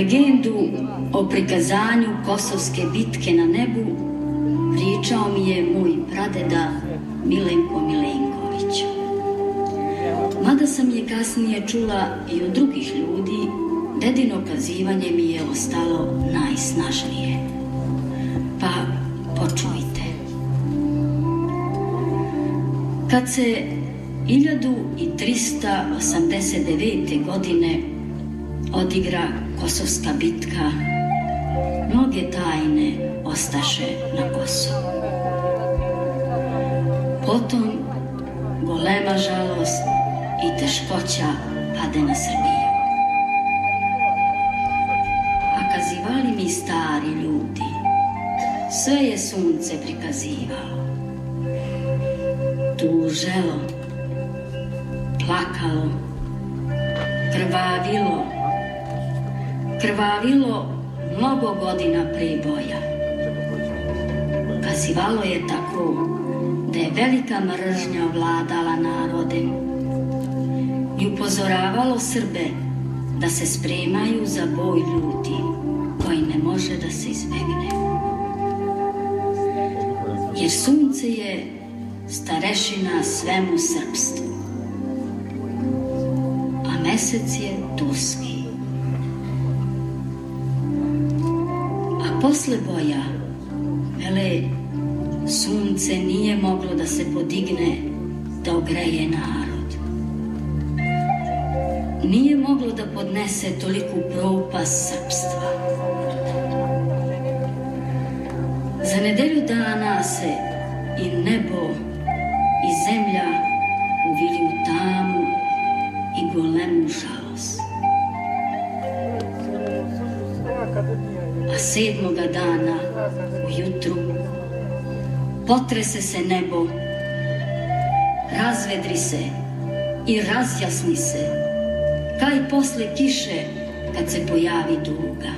Legendu o prikazanju Kosovske bitke na nebu pričao mi je moj pradeda Milenko Milenković. Mada sam je kasnije čula i od drugih ljudi, dedino kazivanje mi je ostalo najsnažnije. Pa počujte. Kad se 1389. godine odigra Kosovska bitka, mnoge tajne ostaše na Kosovu. Potom golema žalost i teškoća pade na Srbiju. A kazivali mi stari ljudi, sve je sunce prikazivalo. Tuželo, plakalo, krvavilo mnogo godina pre boja. Kazivalo je tako da je velika mržnja vladala narodem i upozoravalo Srbe da se spremaju za boj ljuti koji ne može da se izbegne. Jer sunce je starešina svemu srpstvu, a mesec je turski. A posle boja, vele, sunce nije moglo da se podigne da ogreje narod. Nije moglo da podnese toliku propast srpstva. Za nedelju dana se i nebo i zemlja uvili u tamu i golemu žalost. A 7. dana ujutru potrese se nebo, razvedri se i razjasni se, kaj posle kiše kad se pojavi duga.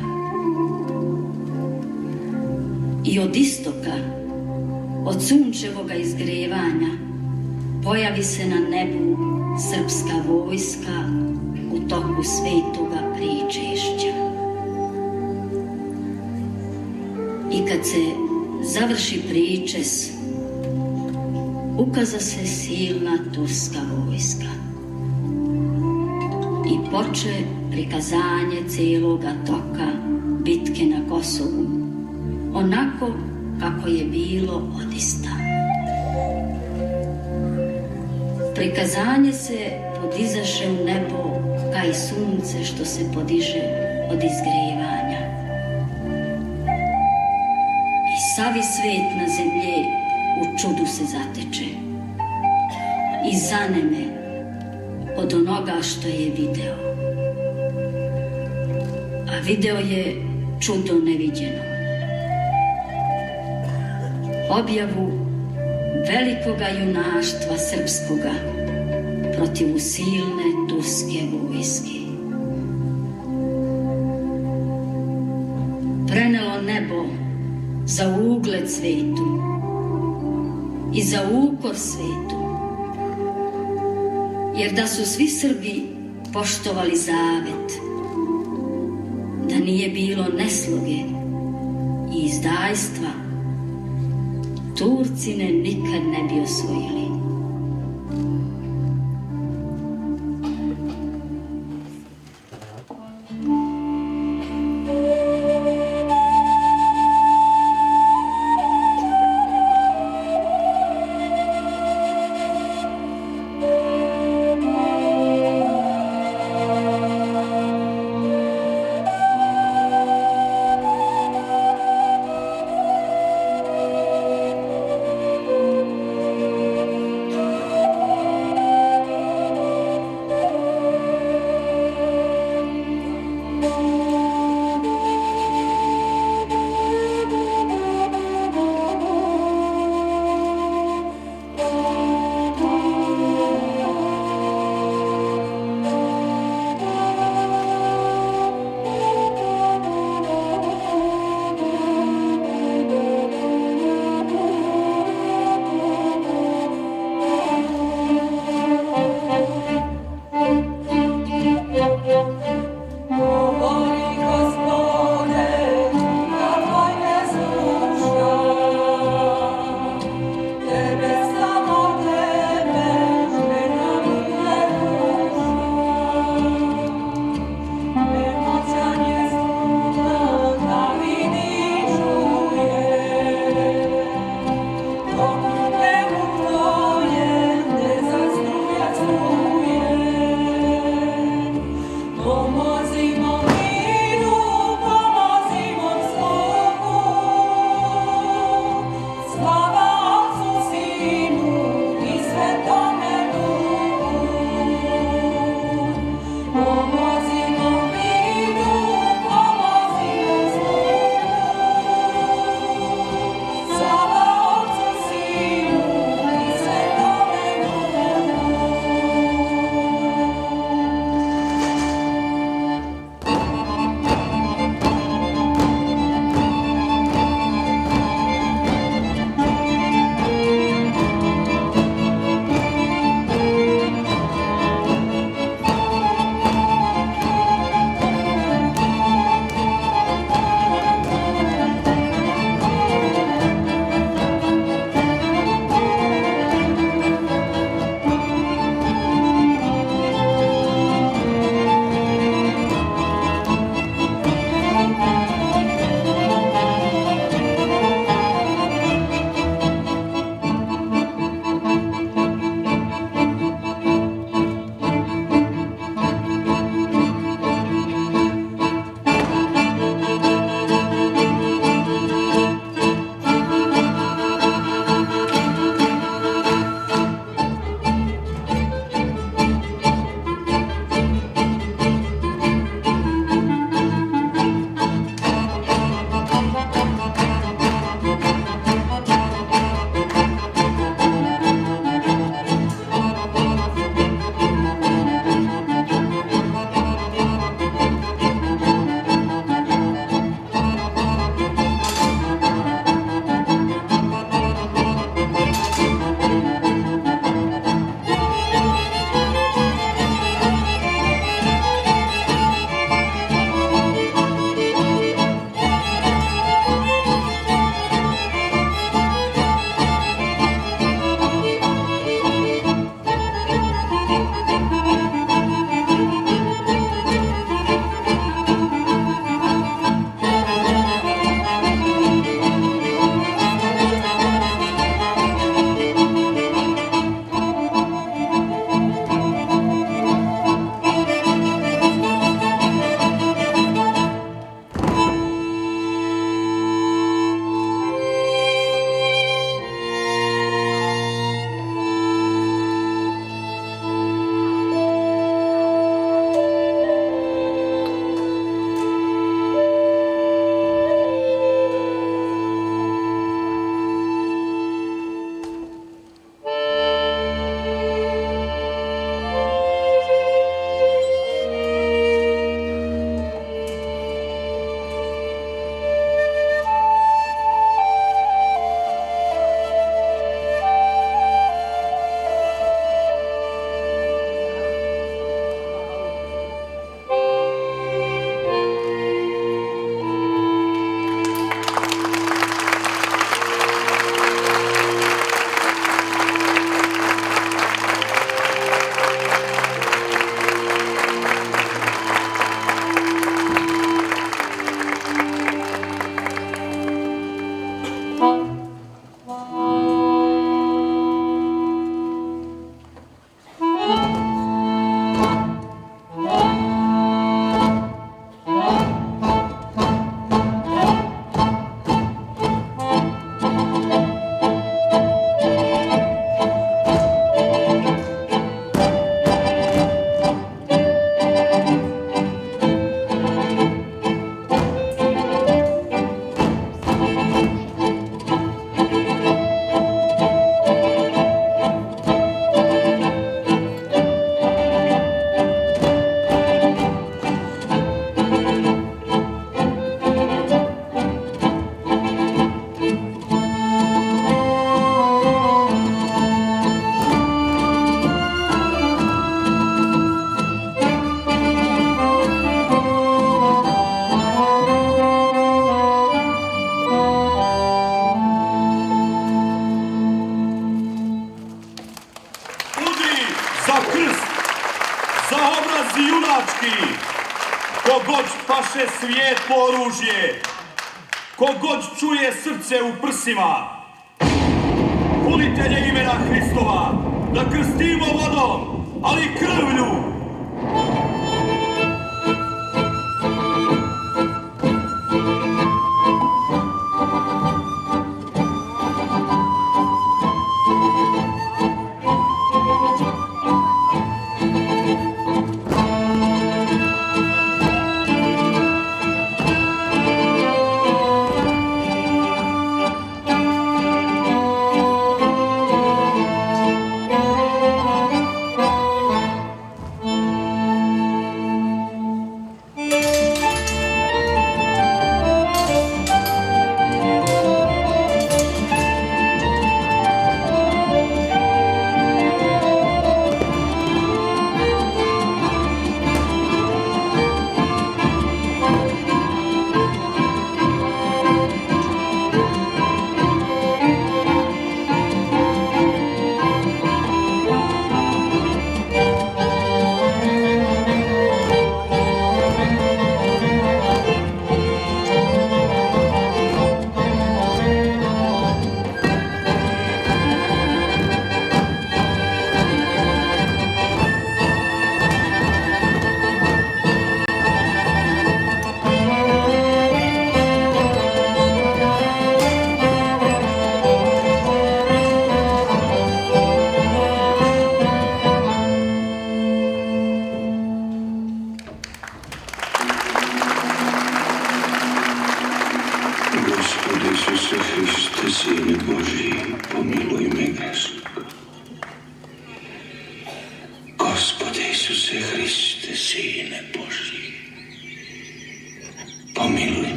I od istoka, od sunčevoga izgrevanja, pojavi se na nebu srpska vojska u toku svetoga pričešća. I kad se završi pričes, ukaza se silna turska vojska i poče prikazanje celoga toka bitke na Kosovu, onako kako je bilo odista. Prikazanje se podizaše u nebo kaj sunce što se podiže od izgrevanja. I savi svet na zemlje u čudu se zateče i zaneme od onoga što je video. A video je čudo neviđeno. Objavu velikoga junaštva srpskoga protiv silne turske vojske. Prenelo nebo za ugled svetu i za ukor svetu, jer da su svi Srbi poštovali zavet, da nije bilo nesloge i izdajstva, Turcine nikad ne bi osvojili. junački, kogod paše svijetlo oružje, kogod čuje srce u prsima, kulitelje imena Hristova, da krstimo vodom, ali krvlju.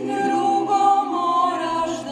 Drugo moraš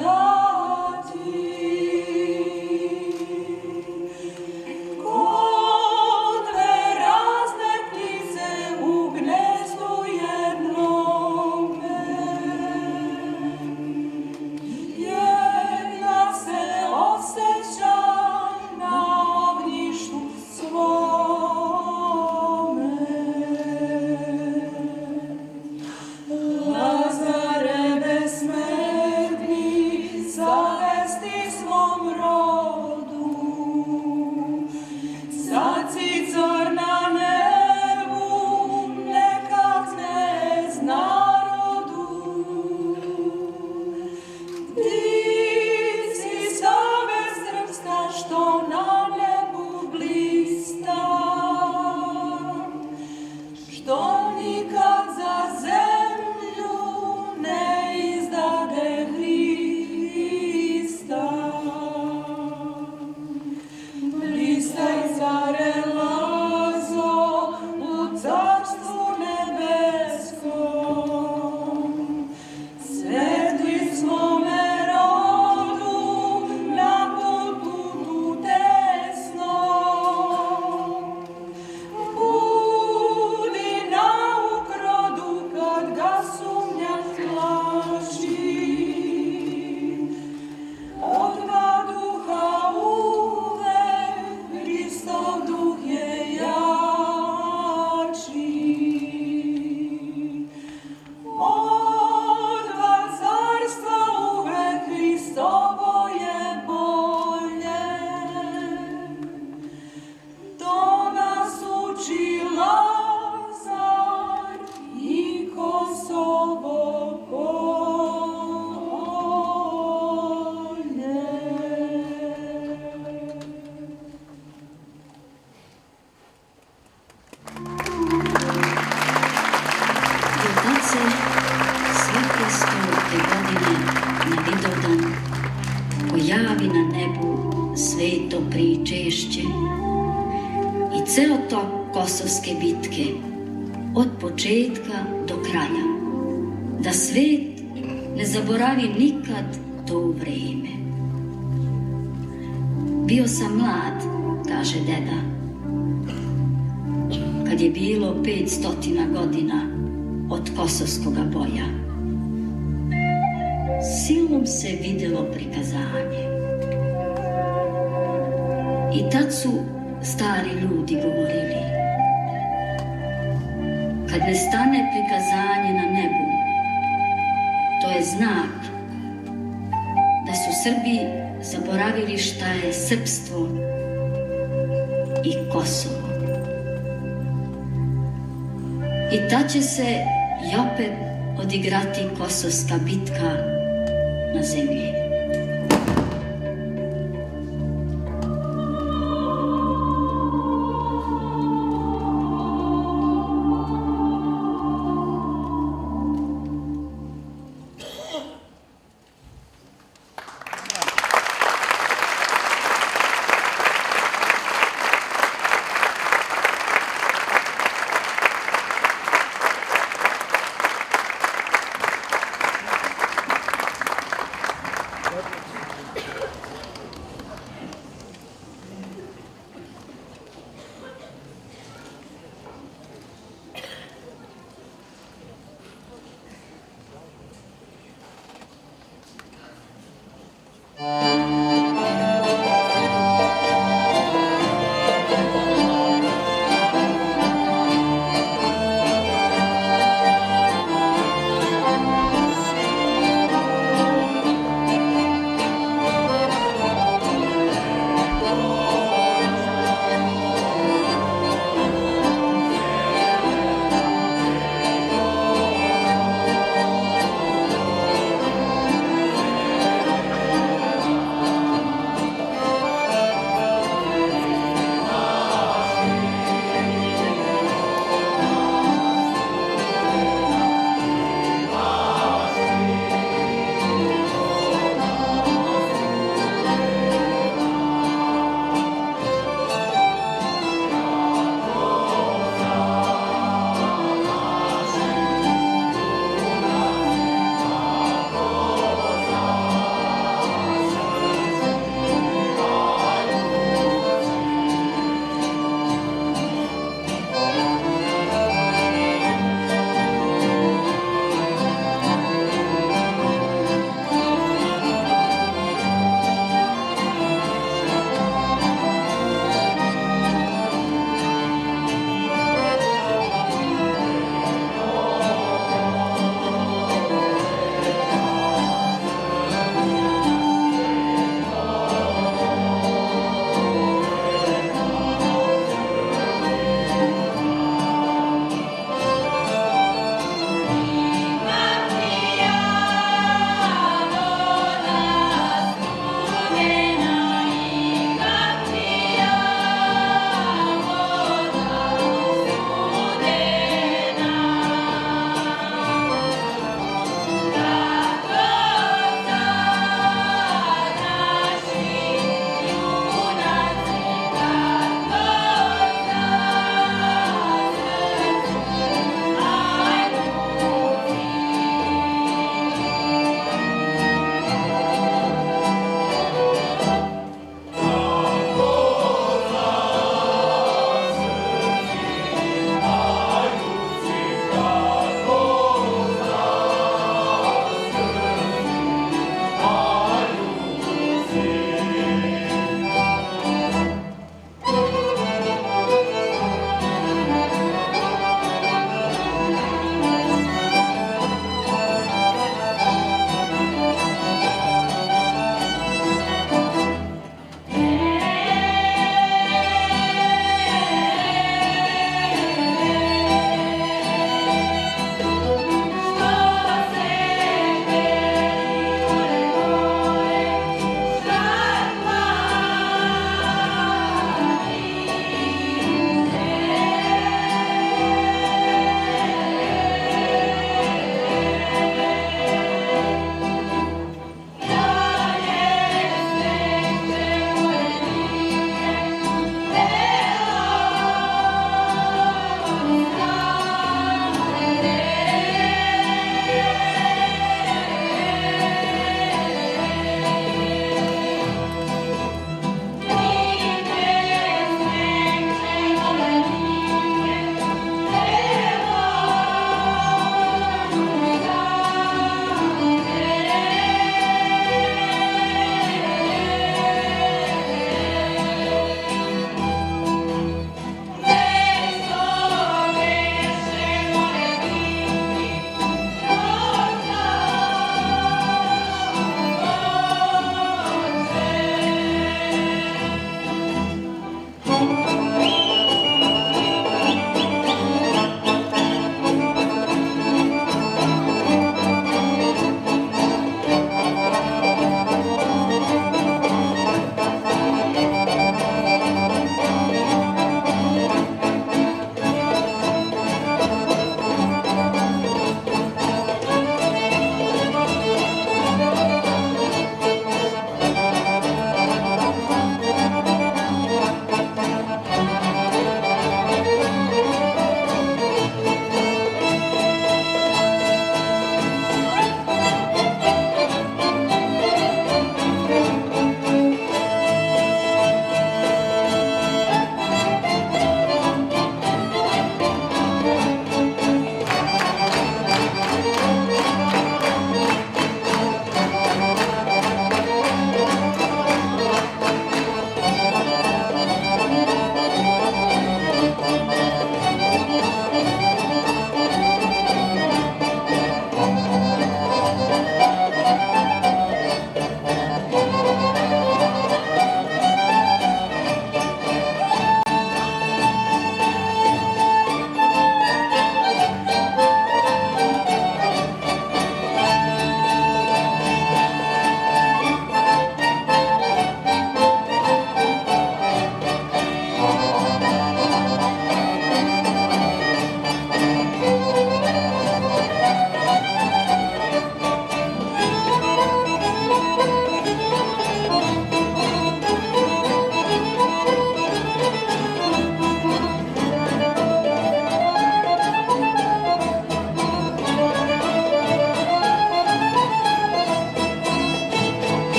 se svake 100. godine na Vidovdan pojavi na nebu sveto pričešće i ceo tok Kosovske bitke od početka do kraja, da svet ne zaboravi nikad to vreme. Bio sam mlad, kaže deda, kad je bilo 500 godina od Kosovskoga boja. Silom se videlo prikazanje. I tad su stari ljudi govorili: kad ne stane prikazanje na nebu, to je znak da su Srbi zaboravili šta je srpstvo i Kosovo. I tad će se i opet odigrati Kosovska bitka na zemlji.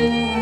Ponoć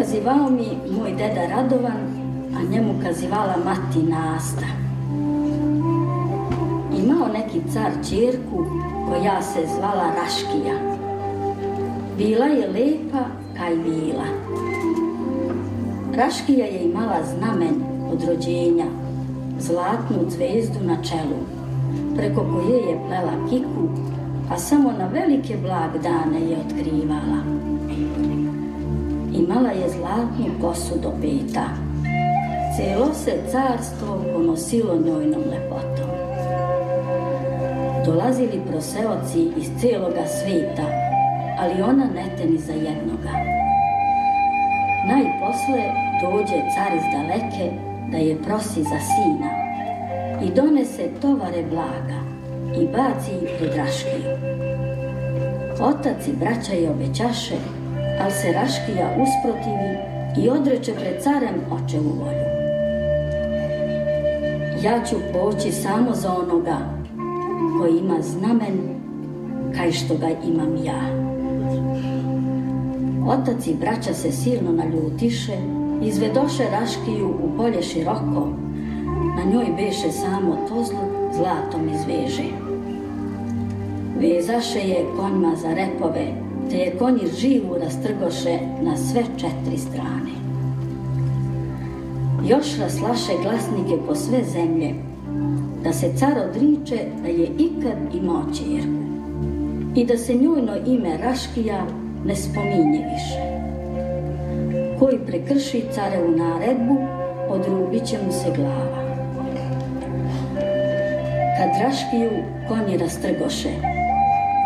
kazivao mi moj deda Radovan, a njemu kazivala mati Nasta. Imao neki car ćerku koja se zvala Raškija. Bila je lepa kaj vila. Raškija je imala znamen od rođenja, zlatnu zvezdu na čelu, preko koje je plela kiku, a samo na velike blagdane je otkrivala. Imala je zlatnu kosu do peta. Cijelo se carstvo ponosilo njojnom lepotom. Dolazili proseoci iz cijeloga svijeta, ali ona ne teni za jednoga. Najposle dođe car iz daleke da je prosi za sina i donese tovare blaga i baci pred Raškiju. Otac i braća je obećaše, ali se Raškija usprotivi i odreče pred carem očevu volju. Ja ću poći samo za onoga koji ima znamen kaj što ga imam ja. Otac i braća se silno naljutiše, izvedoše Raškiju u polje široko, na njoj beše samo tozlu zlatom izveže. Vezaše je konjma za repove, te je konji živu rastrgoše na sve 4 strane. Još raslaše glasnike po sve zemlje, da se car odriče da je ikad imao ćerku i da se njojno ime Raškija ne spominje više. Koji prekrši carevu naredbu, odrubit će mu se glava. Kad Raškiju konji rastrgoše,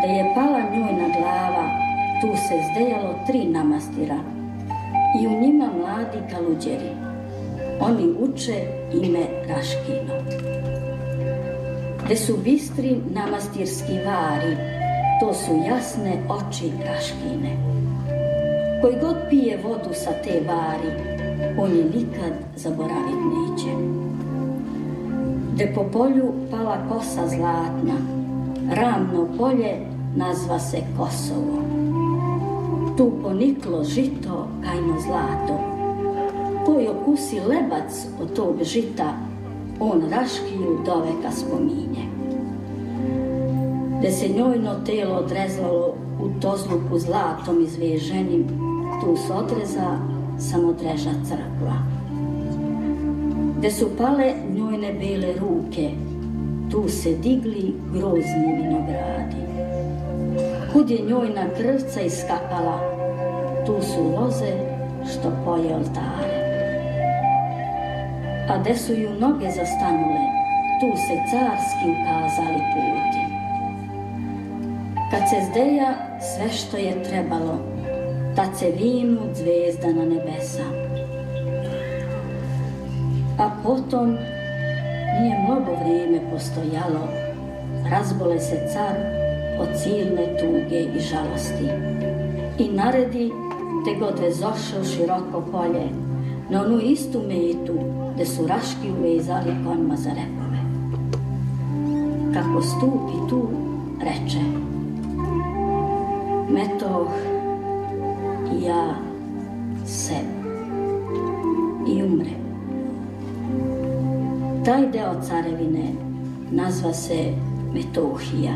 da je pala njojna glava, tu se zdejalo 3 namastira i u njima mladi kaluđeri. Oni uče ime Raškino. Gde su bistri namastirski vari, to su jasne oči Raškine. Koji god pije vodu sa te vari, on je nikad zaboravit neće. Gde po polju pala kosa zlatna, ravno polje nazva se Kosovo. Tu poniklo žito kajno zlato, koji okusi lebac od tog žita, on Raškiju doveka spominje. Gde se njojno telo odrezalo u tozluku zlatom izveženim, tu se odreza samodreža crkva. Gde su pale njojne bele ruke, tu se digli grozni vinogradi. Kud je njojna krvca iskapala, tu su loze što poje oltare. A gde su ju noge zastanule, tu se carski ukazali puti. Kad se zdeja sve što je trebalo, tad se vinu zvezda na nebesa. A potom nije mnogo vrijeme postojalo, razbole se car od silne tuge i žalosti i naredi te god vezoše u široko polje na onu istu metu gde su Raškiju vezali konjma za repove. Kako stupi tu, reče: metoh i ja sebe i umre. Taj deo carevine nazva se Metohija.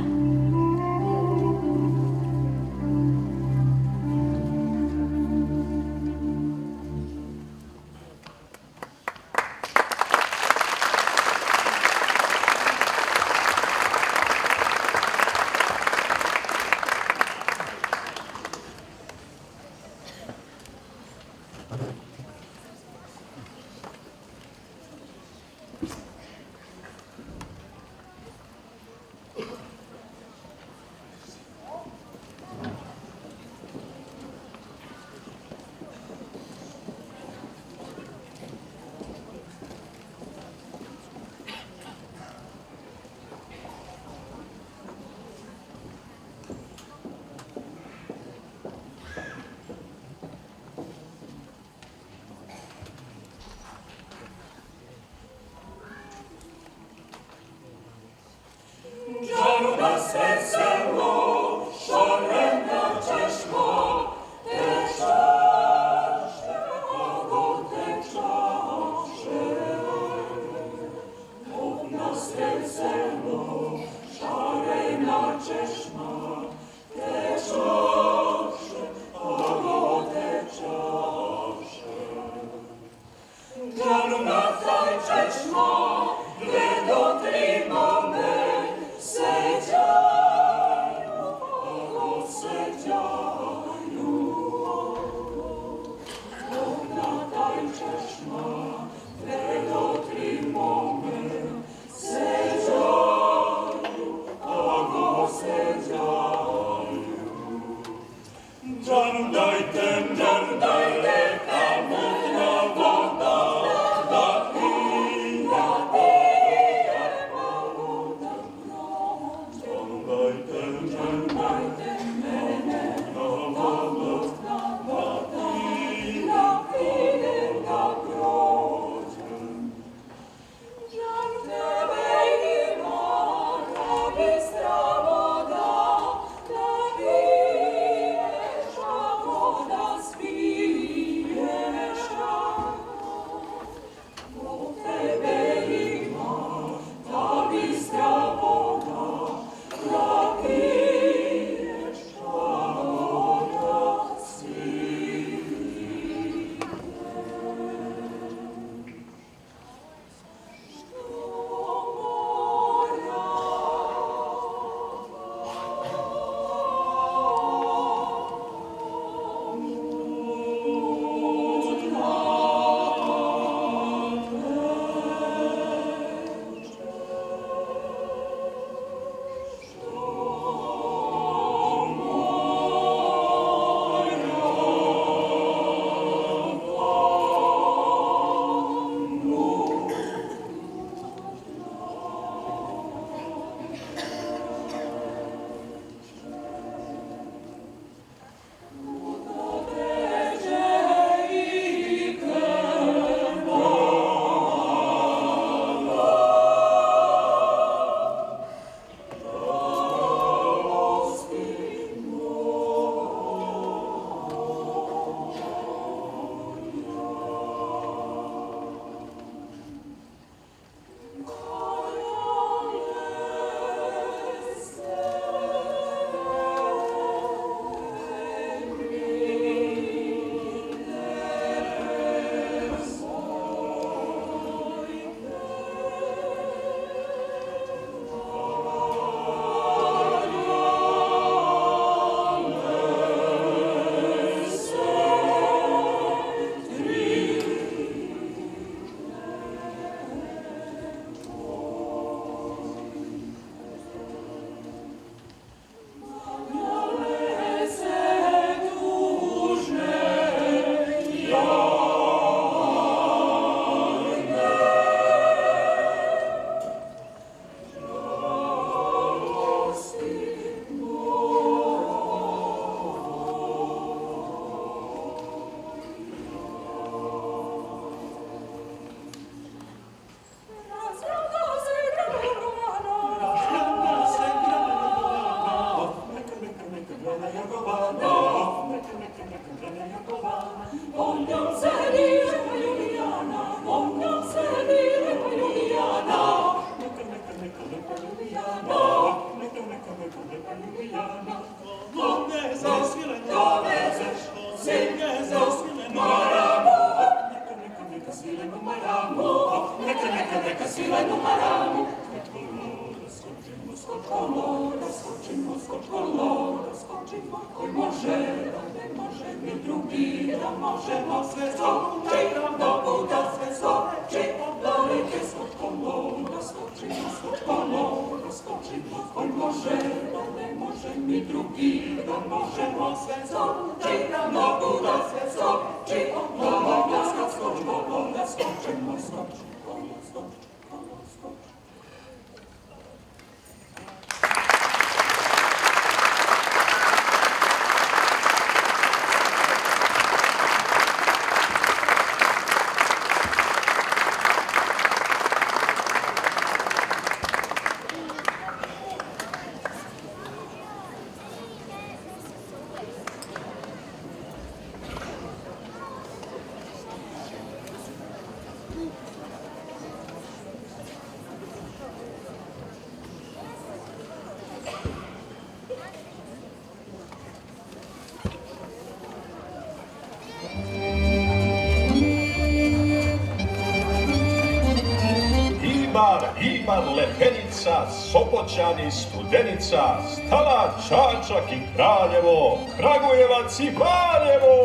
Ibar, Lepenica, Sopoćani, Studenica, Stala, Čačak i Kraljevo, Kragujevac i Valjevo.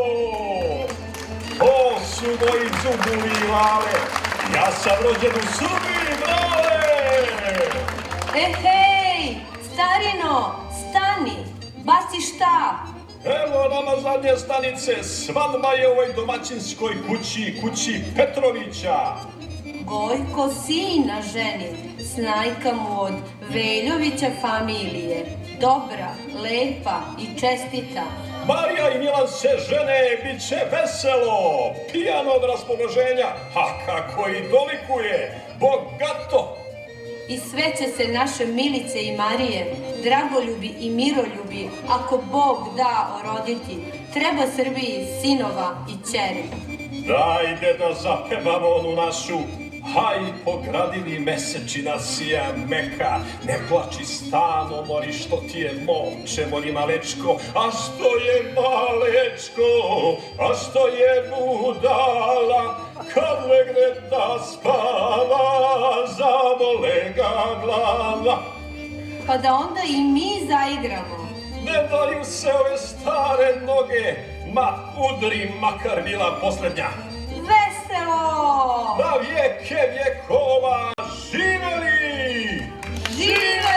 To su moji Zuburi i Lale, ja sam rođen u Srbiji, brale! Hej, starino, stani, baci štap, Evo nama zadnje stanice, svadba je u ovoj domaćinskoj kući, kući Petrovića. Gojko sina ženi, snajka mu od Veljovića familije. Dobra, lepa i čestita. Marija i Milan se žene, bit će veselo, pijano od raspoloženja, a kako i dolikuje, bogato. I sve će se naše Milice i Marije, dragoljubi i miroljubi, ako Bog da, oroditi. Treba Srbiji sinova i ćeri. Dajde da zapevamo onu našu, haj pogradili mesečina sija meka, ne plači stano, mori što ti je momče, mori malečko, a što je malečko, a što je budala, kad legne da spava, zabole ga glava. Pa da onda i mi zaigramo. Ne daju se ove stare noge, ma udri makar bila poslednja. Veselo! Na vijeke vjekova živeli! Živeli! Nema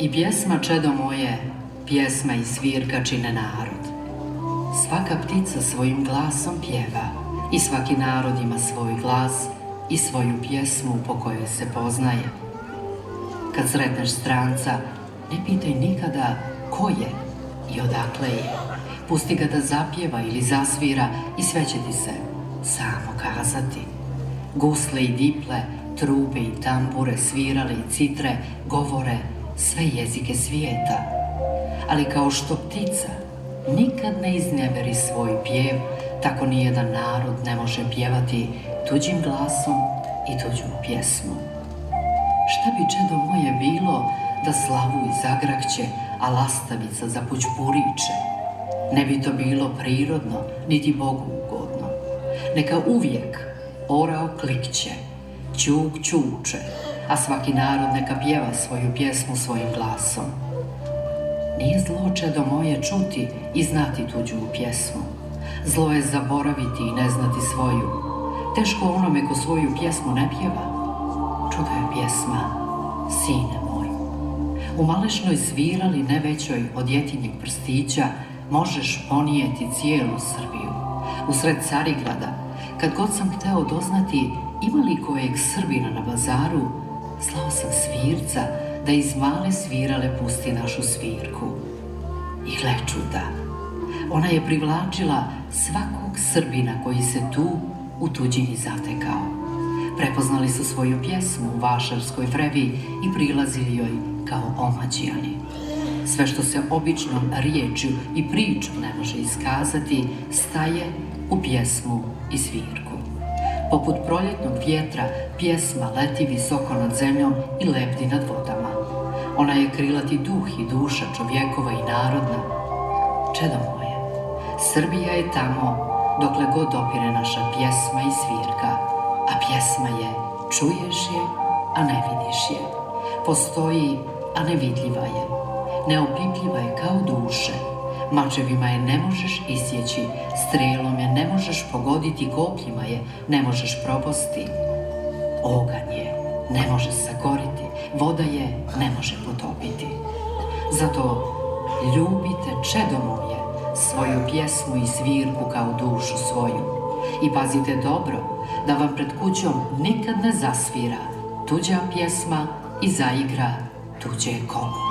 I pjesma, čedo moje, pjesma i svirka čine narod. Svaka ptica svojim glasom pjeva i svaki narod ima svoj glas i svoju pjesmu po kojoj se poznaje. Kad sretneš stranca, ne pitaj nikada ko je i odakle je. Pusti ga da zapjeva ili zasvira i sve će ti se samo kazati. Gusle i diple, trube i tambure, svirale i citre, govore sve jezike svijeta. Ali kao što ptica nikad ne izneveri svoj pjev, tako nijedan narod ne može pjevati tuđim glasom i tuđu pjesmu. Šta bi, čedo moje, bilo da slavu izagrakće, a lastavica zapućpuriče? Ne bi to bilo prirodno, niti Bogu ugodno. Neka uvijek orao klikće, ćuk ćuče, a svaki narod neka pjeva svoju pjesmu svojim glasom. Nije zlo, čedo moje, čuti i znati tuđu pjesmu. Zlo je zaboraviti i ne znati svoju. Teško onome ko svoju pjesmu ne pjeva. Čuda je pjesma, sine moj. U Malešnoj svirali ne većoj od djetinjeg prstića možeš ponijeti cijelu Srbiju. Usred Carigrada, kad god sam hteo doznati ima li kojeg Srbina na bazaru, slao sam svirca da iz male svirale pusti našu svirku. I gle čuda, ona je privlačila svakog Srbina koji se tu u tuđini zatekao. Prepoznali su svoju pjesmu u vašarskoj frevi i prilazili joj kao omađijani. Sve što se običnom riječju i pričom ne može iskazati, staje u pjesmu i svirku. Poput proljetnog vjetra, pjesma leti visoko nad zemljom i lebdi nad vodama. Ona je krilati duh i duša čovjekova i narodna. Čedo moje, Srbija je tamo dokle god opire naša pjesma i svirka, a pjesma je, čuješ je, a ne vidiš je. Postoji, a nevidljiva je. Neopipljiva je kao duše. Mačevima je ne možeš isjeći, strijelom je ne možeš pogoditi, kopljima je ne možeš proposti. Oganj je ne može sagoriti, voda je ne može potopiti. Zato ljubite, čedo moje, svoju pjesmu i svirku kao dušu svoju. I pazite dobro da vam pred kućom nikad ne zasvira tuđa pjesma i zaigra tuđe kolo.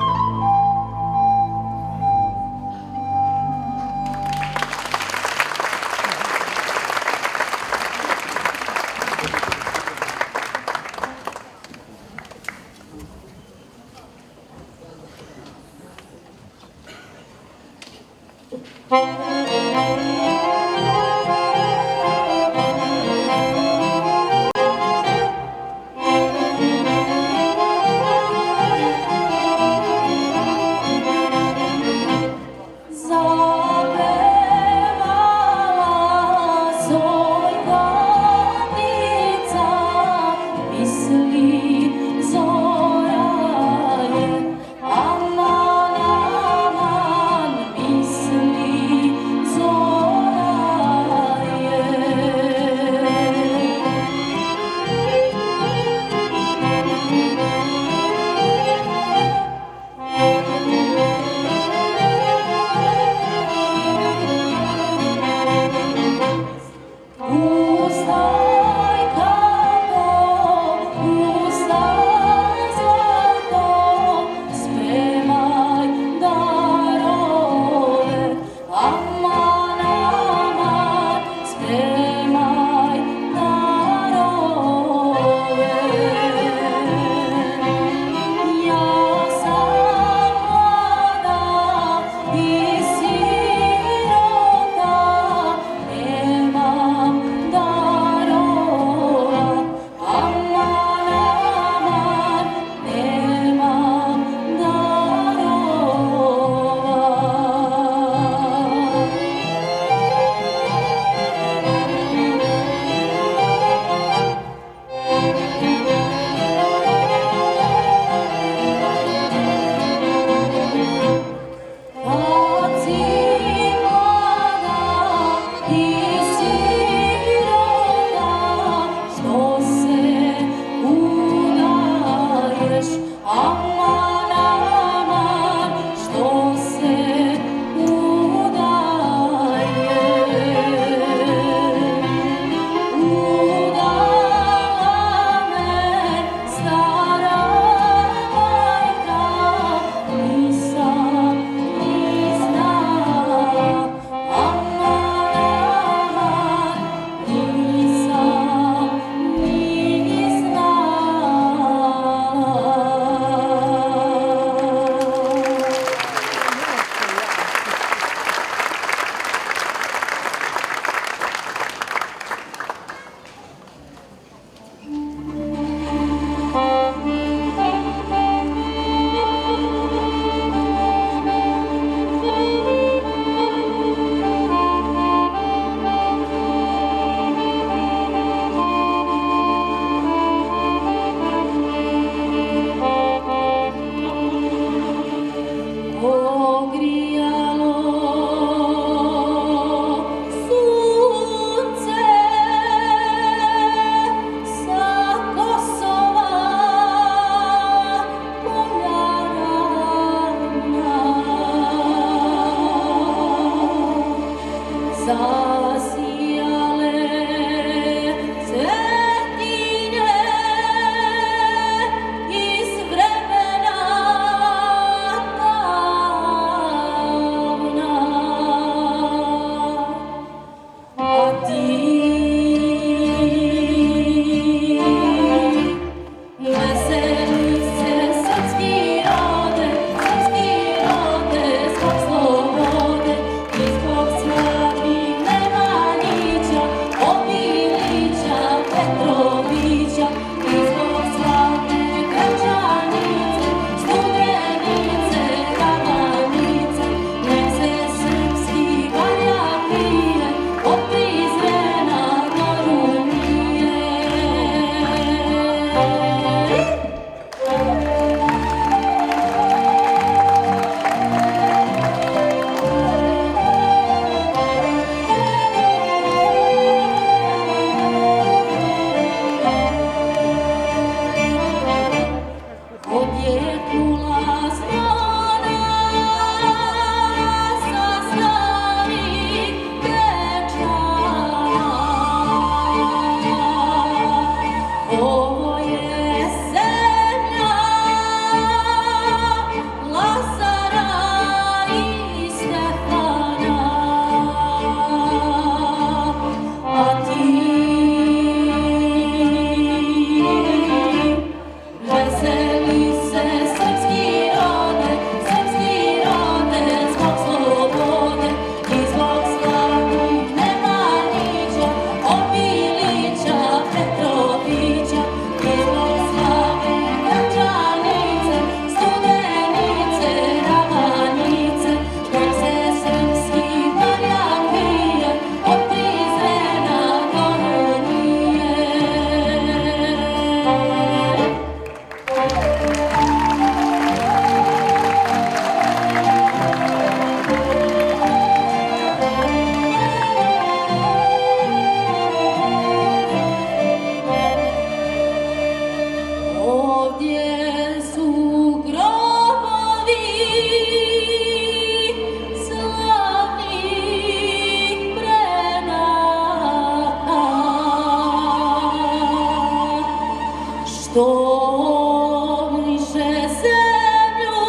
Pomniše zemlju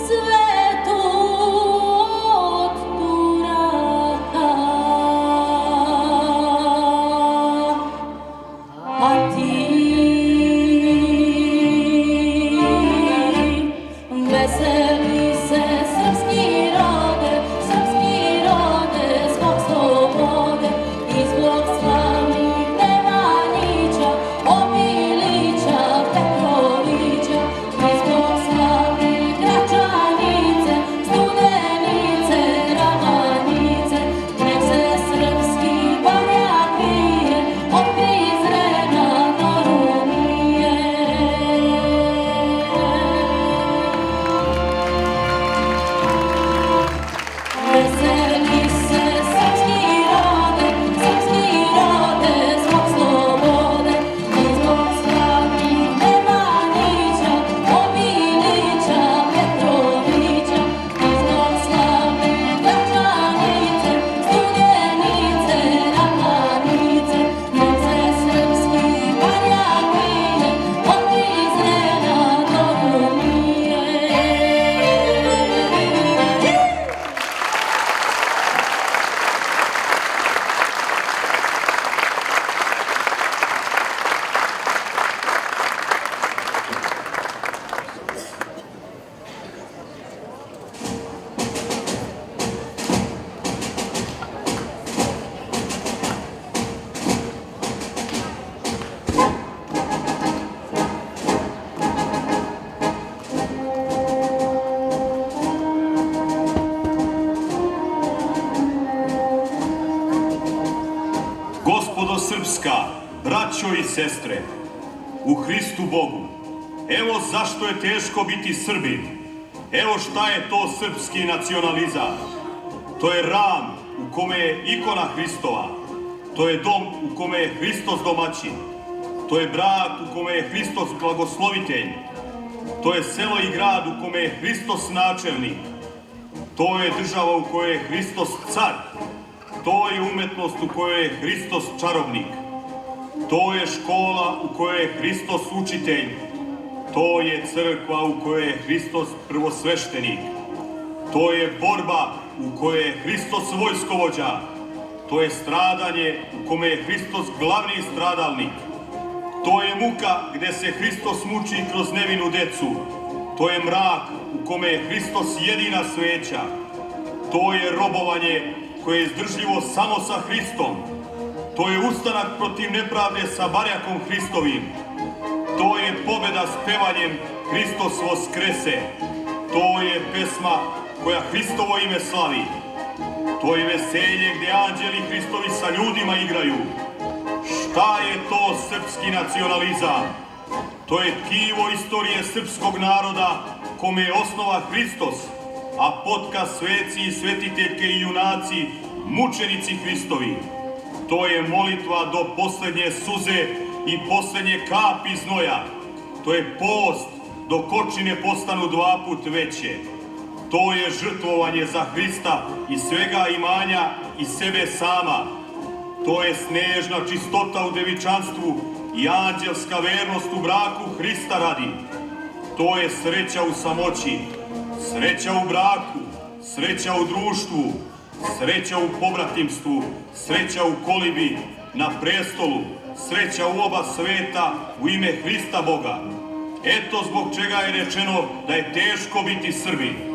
svetu od Turaka, a ti veseli se srpski rode, zbog slobode i zbog slavnih Nemanjića, Obilića, Petrovića, i zbog slavnih Gračanice, Studenice, Ravanice. Nek se srpski barjak vije od Prizrena do Rumije. Veseli se srpski rode, zbog slobode i zbog slavnih Nemanjića, Obilića, Petrovića, i zbog slavnih Gračanice, Studenice, Ravanice. Nek se srpski barjak vije od Prizrena do Rumije. Gospodo srpska, braćo i sestre, u Hristu Bogu, evo zašto je teško biti Srbin. Evo šta je to srpski nacionalizam. To je ram u kome je ikona Hristova. To je dom u kome je Hristos domaćin. To je brak u kome je Hristos blagoslovitelj. To je selo i grad u kome je Hristos načelnik. To je država u kojoj je Hristos car. To je umetnost u kojoj je Hristos čarobnik. To je škola u kojoj je Hristos učitelj. To je crkva u kojoj je Hristos prvosveštenik. To je borba u kojoj je Hristos vojskovođa. To je stradanje u kome je Hristos glavni stradalnik. To je muka gde se Hristos muči kroz nevinu decu. To je mrak u kome je Hristos jedina sveća. To je robovanje koje je izdržljivo samo sa Hristom. To je ustanak protiv nepravde sa barjakom Hristovim. To je pobeda s pevanjem Hristos voskrese. To je pesma koja Hristovo ime slavi. To je veselje gde anđeli Hristovi sa ljudima igraju. Šta je to srpski nacionalizam? To je tkivo istorije srpskog naroda kome je osnova Hristos, a potka sveci i svetiteljke i junaci, mučenici Hristovi. To je molitva do poslednje suze i poslednje kapi znoja. To je post dok očine postanu 2 put veće. To je žrtvovanje za Hrista i svega imanja i sebe sama. To je snežna čistota u devičanstvu i anđelska vernost u braku Hrista radi. To je sreća u samoći, sreća u braku, sreća u društvu, sreća u pobratimstvu, sreća u kolibi, na prestolu, sreća u oba sveta u ime Hrista Boga. Eto zbog čega je rečeno da je teško biti Srbin.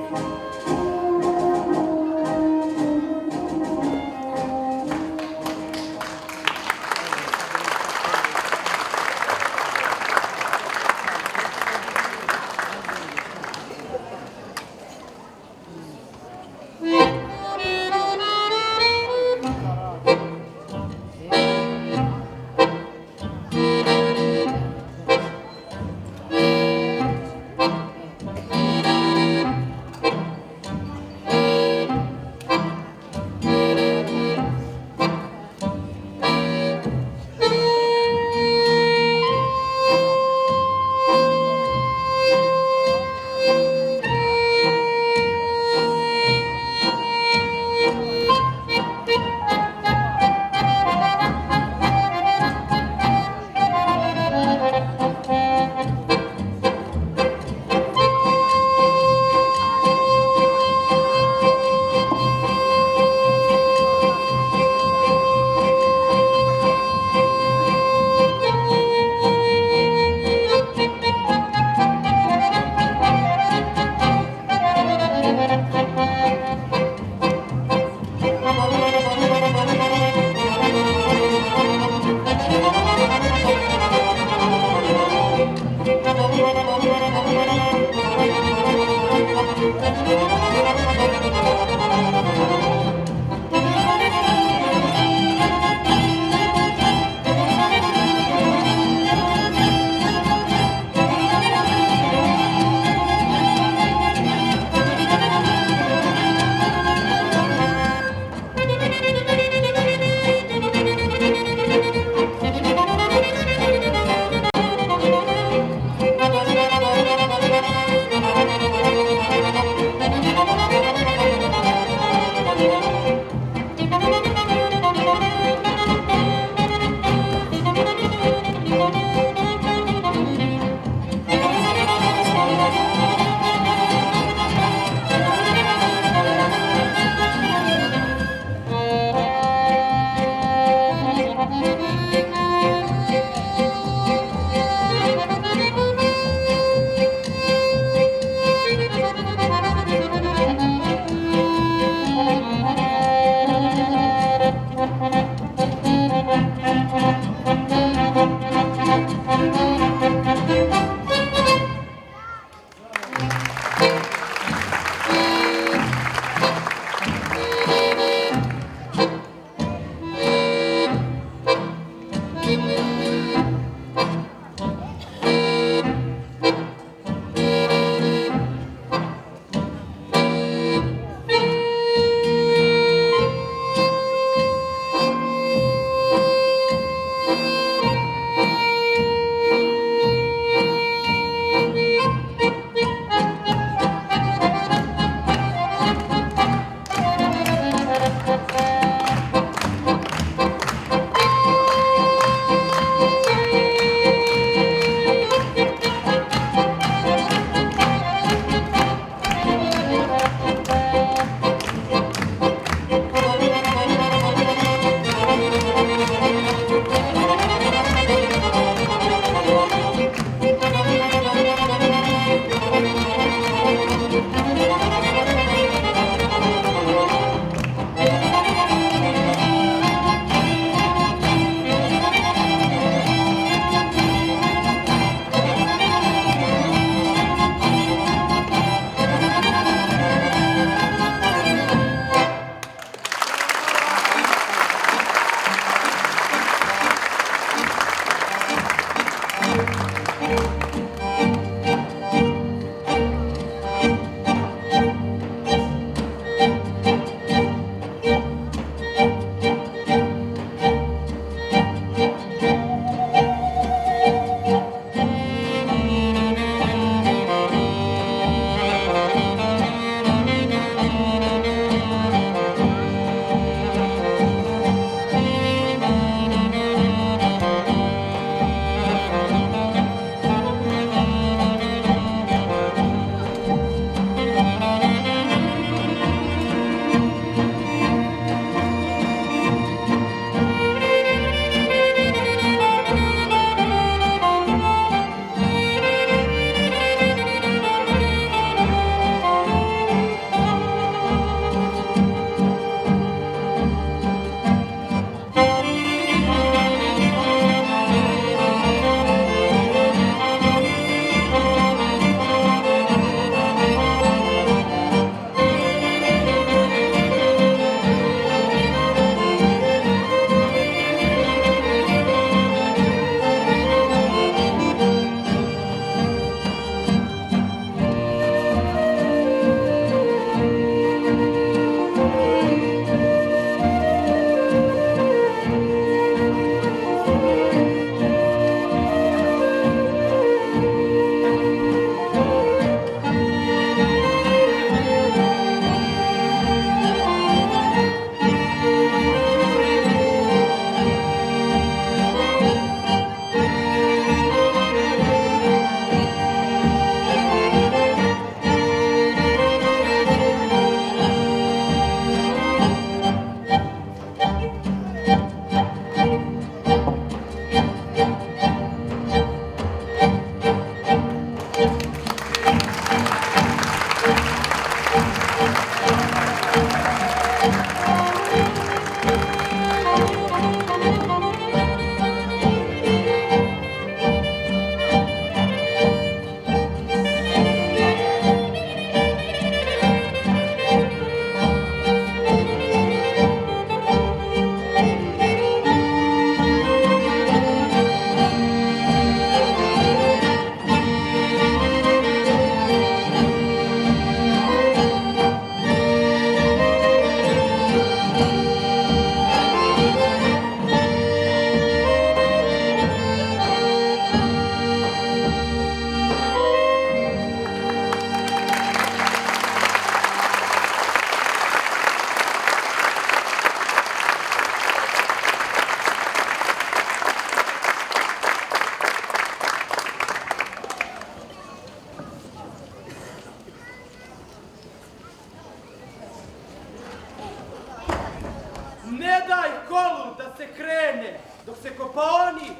se krene, dok se Kopaonik,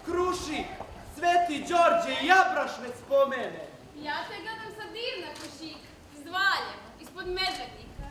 Krušik, Sveti Đorđe i Jabraš ne spomene. Ja te gledam sa divna, Krušik, iz Valjeva, ispod Medvednika.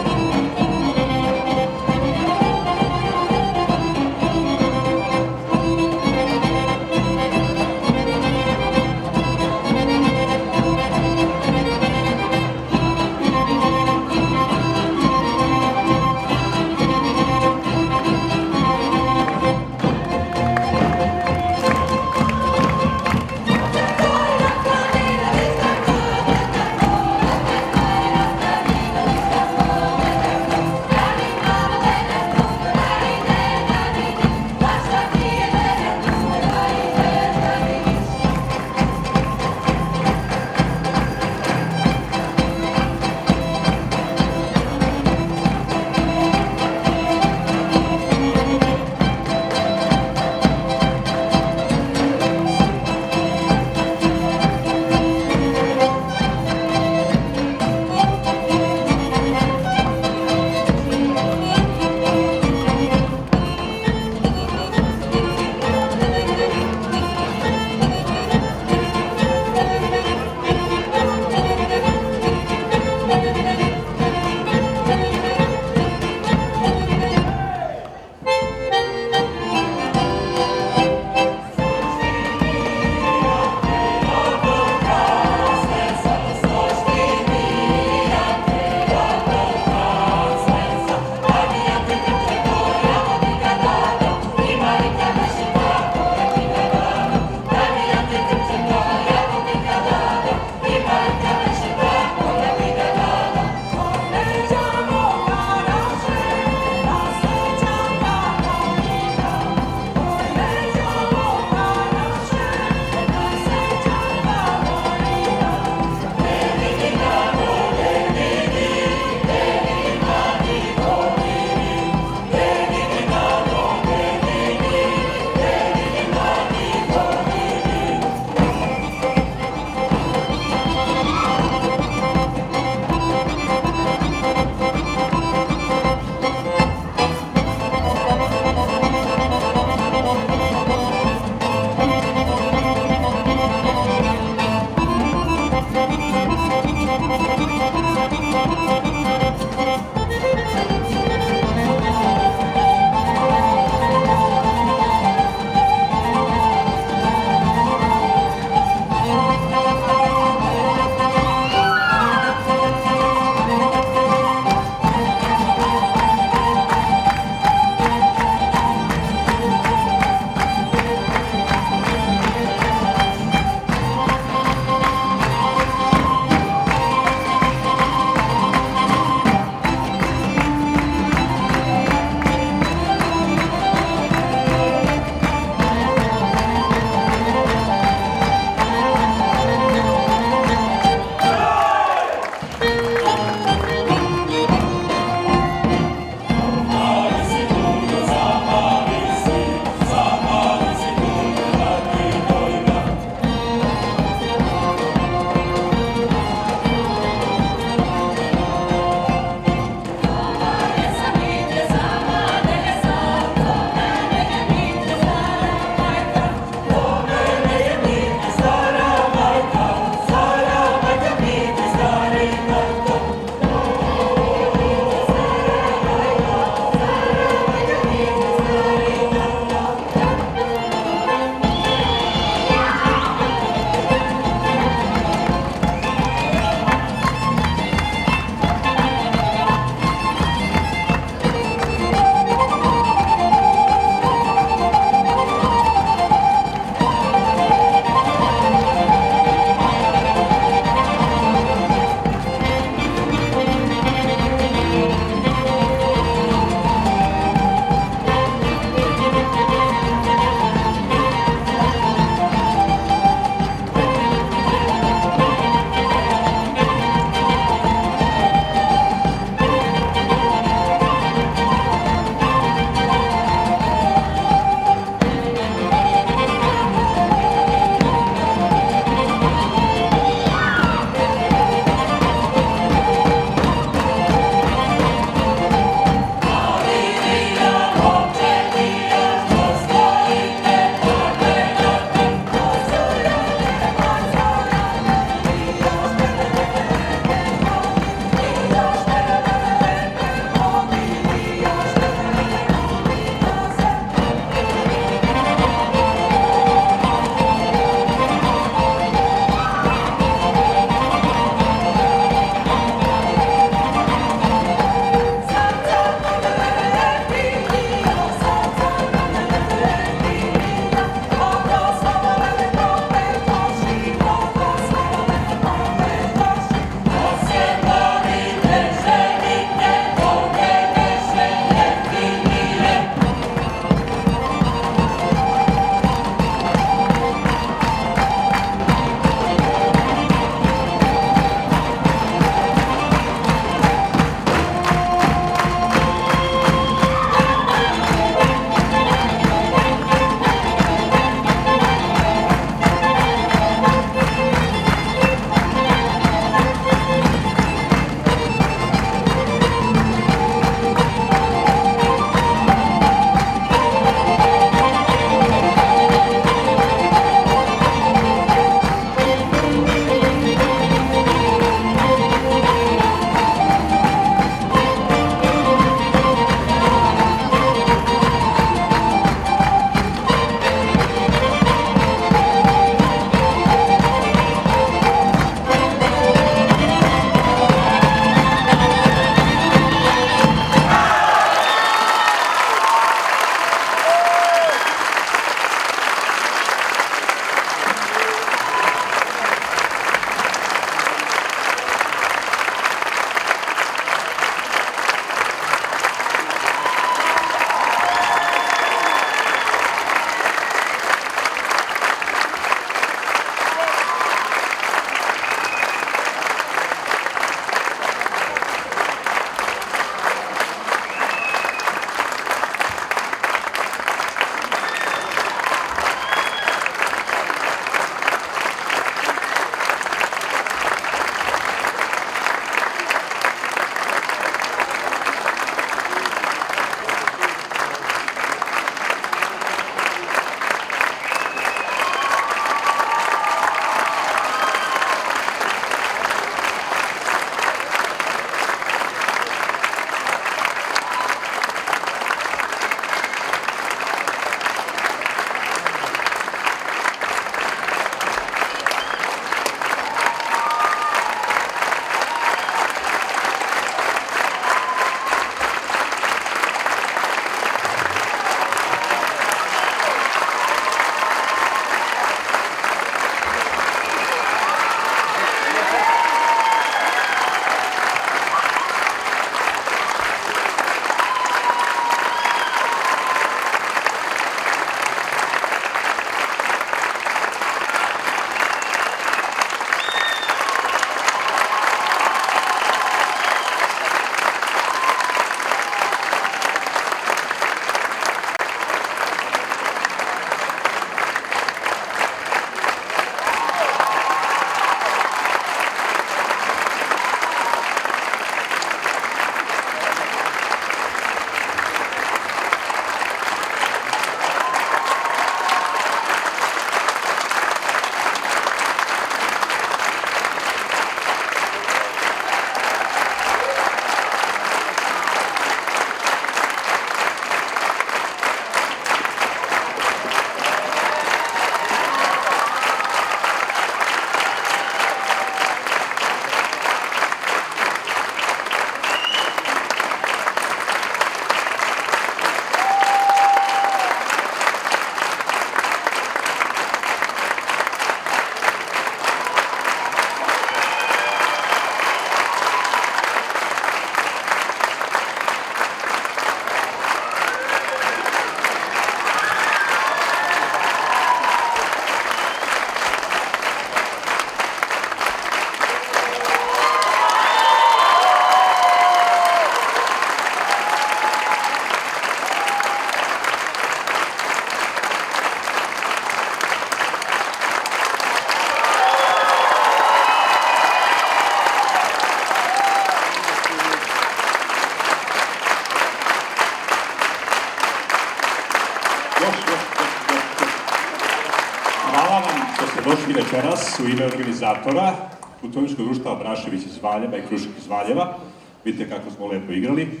ste došli večeras u ime organizatora Kulturničkog društva Abrašević iz Valjeva i Krušik iz Valjeva. Vidite kako smo lepo igrali.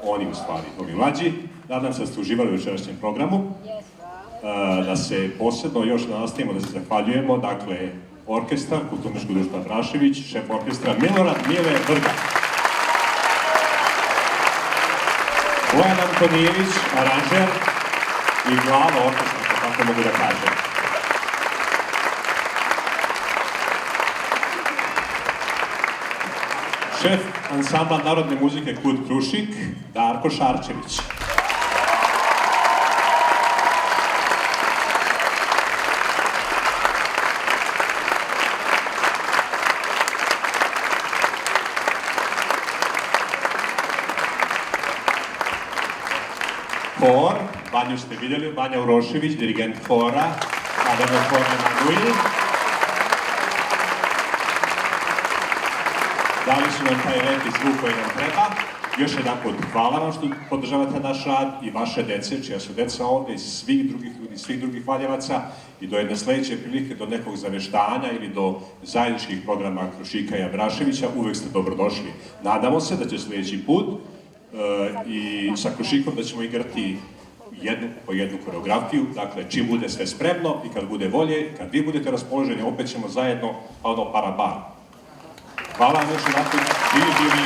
Oni u stvari, ovi mlađi. Nadam se da ste uživali u večerašnjem programu. Da se posebno još nastavimo, da se zahvaljujemo. Dakle, orkestar Kulturničkog društva Abrašević, šef orkestra Milorad Mile Vrga. Bojan Antonijević, aranžer i glava orkestra, tako mogu da kažem. Šef ansambla narodne muzike Kud Krušik, Darko Šarčević. Hor, Vanju ste vidjeli, Vanja Urošević, dirigent hora, Adana Horne Manuil. Dali su nam taj lepi zvuk koji nam treba. Još jedan put hvala vam što podržavate naš rad i vaše dece, čija su deca ovdje, i svih drugih ljudi, svih drugih Valjevaca, i do jedne sljedeće prilike, do nekog zaveštanja ili do zajedničkih programa Krušika i Abraševića, uvek ste dobrodošli. Nadamo se da će sljedeći put i sa Krušikom da ćemo igrati jednu po jednu koreografiju, dakle čim bude sve spremno i kad bude volje, kad vi budete raspoloženi, opet ćemo zajedno, pa ono parabar. Hvala vam još jedan put, bili,